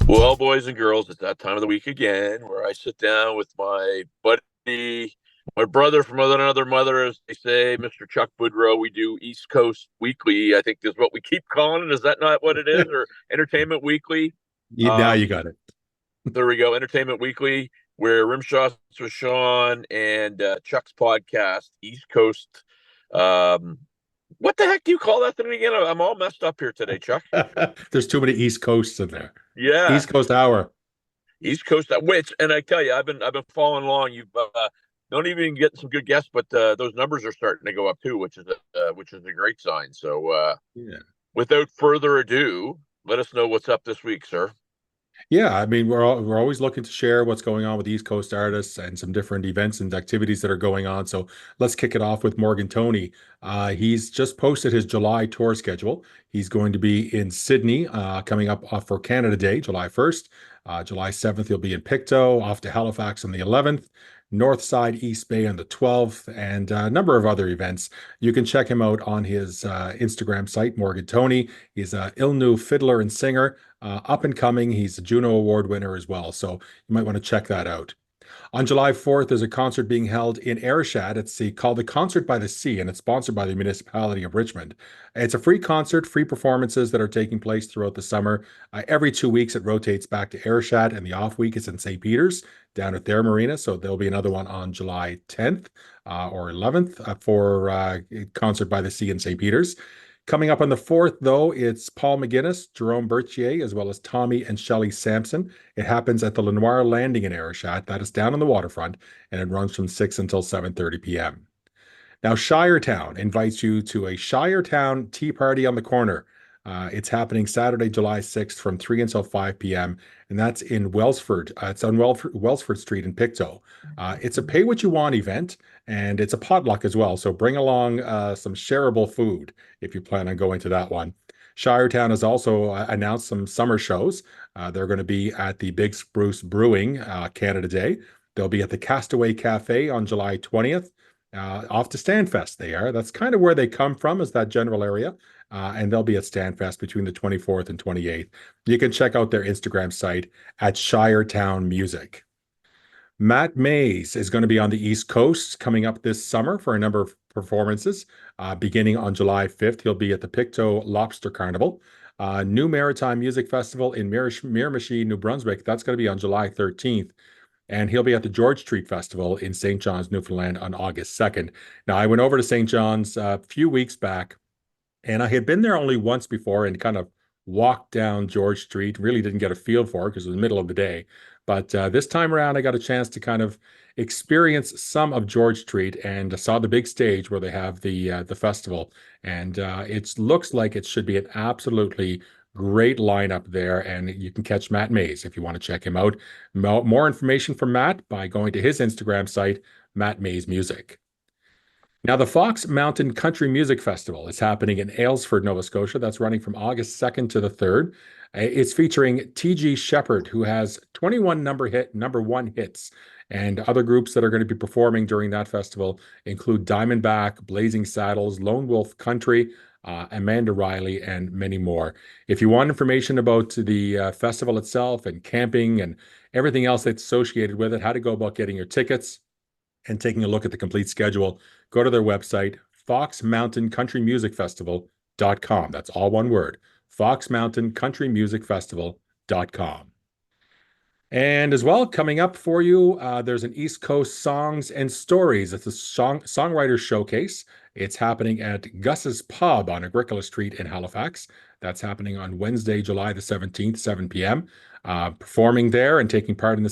Well, boys and girls, it's that time of the week again where I sit down with my buddy, my brother from another mother, as they say, Mr. Chuck Boudreau. We do East Coast Weekly, I think is what we keep calling it. Is that not what it is? Or Entertainment Weekly? Now Um, you got it. there we go, Entertainment Weekly, where Rimshaws with Sean and Chuck's podcast, East Coast. Um, what the heck do you call that thing again? I'm all messed up here today, Chuck. There's too many East Coasts in there. Yeah. East Coast Hour. East Coast, which, and I tell you, I've been following along. You've don't even get some good guests, but those numbers are starting to go up too, which is a great sign. So, Yeah. without further ado, let us know what's up this week, sir. Yeah, I mean, we're always looking to share what's going on with East Coast artists and some different events and activities that are going on. So let's kick it off with Morgan Tony. He's just posted his July tour schedule. He's going to be in Sydney, coming up for Canada Day, July 1st. July 7th, he'll be in Pictou, off to Halifax on the 11th. Northside, East Bay on the 12th, and a number of other events. You can check him out on his Instagram site, Morgan Tony. He's a Ilnu fiddler and singer, up and coming. He's a Juno Award winner as well, so you might want to check that out. On July 4th, there's a concert being held in Ayrshire. Called the Concert by the Sea, and it's sponsored by the municipality of Richmond. It's a free concert, free performances that are taking place throughout the summer. Every 2 weeks, it rotates back to Ayrshire, and the off week is in St. Peter's down at their marina. So there'll be another one on July 10th or 11th for Concert by the Sea in St. Peter's. Coming up on the 4th, though, it's Paul McGuinness, Jerome Berthier, as well as Tommy and Shelley Sampson. It happens at the Lenoir Landing in Ayrshire. That is down on the waterfront, and it runs from 6 until 7:30 p.m. Now, Shiretown invites you to a Shiretown Tea Party on the Corner. It's happening Saturday, July 6th from 3 until 5 p.m., and that's in Welsford. It's on Welsford Street in Pictou. It's a pay what you want event, and it's a potluck as well. So bring along some shareable food if you plan on going to that one. Shiretown has also announced some summer shows. They're going to be at the Big Spruce Brewing Canada Day. They'll be at the Castaway Cafe on July 20th. Off to Stanfest they are. That's kind of where they come from, is that general area. And they'll be at Stanfest between the 24th and 28th. You can check out their Instagram site at Shiretown Music. Matt Mays is going to be on the East Coast coming up this summer for a number of performances. Beginning on July 5th, he'll be at the Pictou Lobster Carnival. New Maritime Music Festival in Miramichi, New Brunswick. That's going to be on July 13th. And he'll be at the George Street Festival in St. John's, Newfoundland on August 2nd. Now, I went over to St. John's a few weeks back, and I had been there only once before and kind of walked down George Street. Really didn't get a feel for it because it was the middle of the day. But this time around, I got a chance to kind of experience some of George Street and saw the big stage where they have the festival. And it looks like it should be an absolutely great lineup there. And you can catch Matt Mays if you want to check him out. More information from Matt by going to his Instagram site, Matt Mays Music. Now, the Fox Mountain Country Music Festival is happening in Aylesford, Nova Scotia. That's running from August 2nd to the 3rd. It's featuring T.G. Shepherd, who has 21 number one hits. And other groups that are going to be performing during that festival include Diamondback, Blazing Saddles, Lone Wolf Country, Amanda Riley, and many more. If you want information about the festival itself and camping and everything else that's associated with it, how to go about getting your tickets, and taking a look at the complete schedule, go to their website, foxmountaincountrymmusicfestival.com. That's all one word, foxmountaincountrymusicfestival.com. And as well, coming up for you, there's an East Coast Songs and Stories. It's a songwriter showcase. It's happening at Gus's Pub on Agricola Street in Halifax. That's happening on Wednesday, July the 17th, 7 p.m. Performing there and taking part in the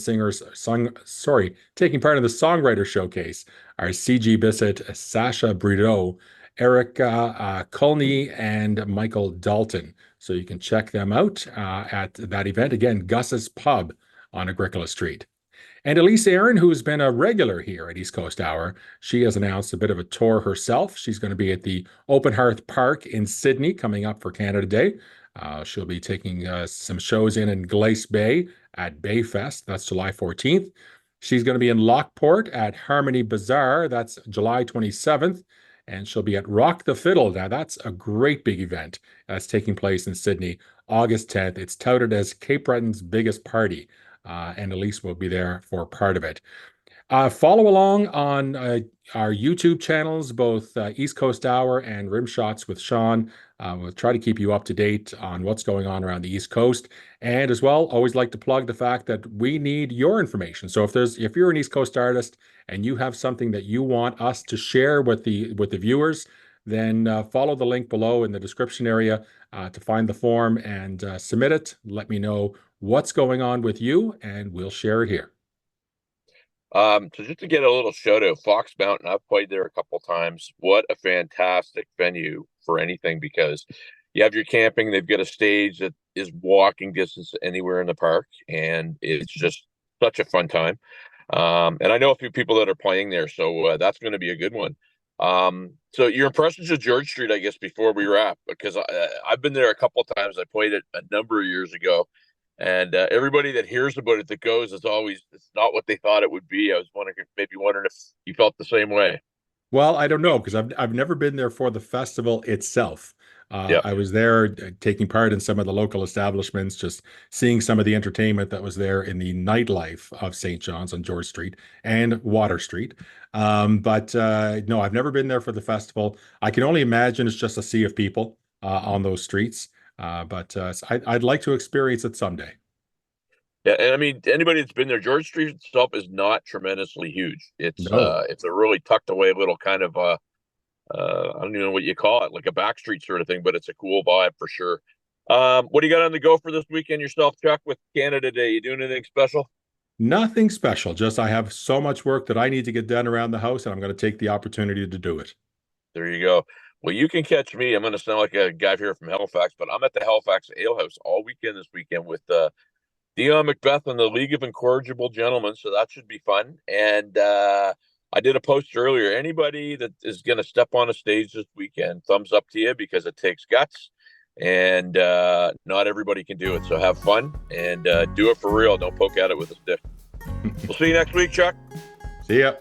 taking part in the songwriter showcase are C.G. Bissett, Sasha Brideau, Erica Culney, and Michael Dalton. So you can check them out at that event. Again, Gus's Pub on Agricola Street. And Elise Aaron, who's been a regular here at East Coast Hour, she has announced a bit of a tour herself. She's going to be at the Open Hearth Park in Sydney coming up for Canada Day. She'll be taking some shows in Glace Bay at Bayfest. That's July 14th. She's going to be in Lockport at Harmony Bazaar. That's July 27th. and she'll be at Rock the Fiddle. Now, that's a great big event that's taking place in Sydney, August 10th. It's touted as Cape Breton's biggest party, and Elise will be there for part of it. Follow along on our YouTube channels, both East Coast Hour and Rim Shots with Sean. We'll try to keep you up to date on what's going on around the East Coast. And as well, always like to plug the fact that we need your information. So if you're an East Coast artist and you have something that you want us to share with the viewers, then follow the link below in the description area to find the form and submit it. Let me know what's going on with you, and we'll share it here. So just to get a little shout out, Fox Mountain, I've played there a couple times. What a fantastic venue for anything, because you have your camping, they've got a stage that is walking distance anywhere in the park, and it's just such a fun time. And I know a few people that are playing there, so that's going to be a good one. So your impressions of George Street, I guess, before we wrap, because I've been there a couple of times. I played it a number of years ago. And everybody that hears about it that goes is always, it's not what they thought it would be. I was wondering if you felt the same way. Well, I don't know because I've never been there for the festival itself. Yeah. I was there taking part in some of the local establishments, just seeing some of the entertainment that was there in the nightlife of St. John's on George Street and Water Street. But no, I've never been there for the festival. I can only imagine it's just a sea of people on those streets. But I'd like to experience it someday. Yeah, and I mean, anybody that's been there, George Street itself is not tremendously huge. It's No. it's a really tucked away little kind of I don't even know what you call it, like a back street sort of thing, but it's a cool vibe for sure. What do you got on the go for this weekend yourself, Chuck, with Canada Day? You doing anything special? Nothing special, just I have so much work that I need to get done around the house, and I'm going to take the opportunity to do it. There you go. Well, you can catch me. I'm going to sound like a guy here from Halifax, but I'm at the Halifax Ale House all weekend this weekend with Dion Macbeth and the League of Incorrigible Gentlemen, so that should be fun. And I did a post earlier. Anybody that is going to step on a stage this weekend, thumbs up to you, because it takes guts, and not everybody can do it. So have fun and do it for real. Don't poke at it with a stick. We'll see you next week, Chuck. See ya.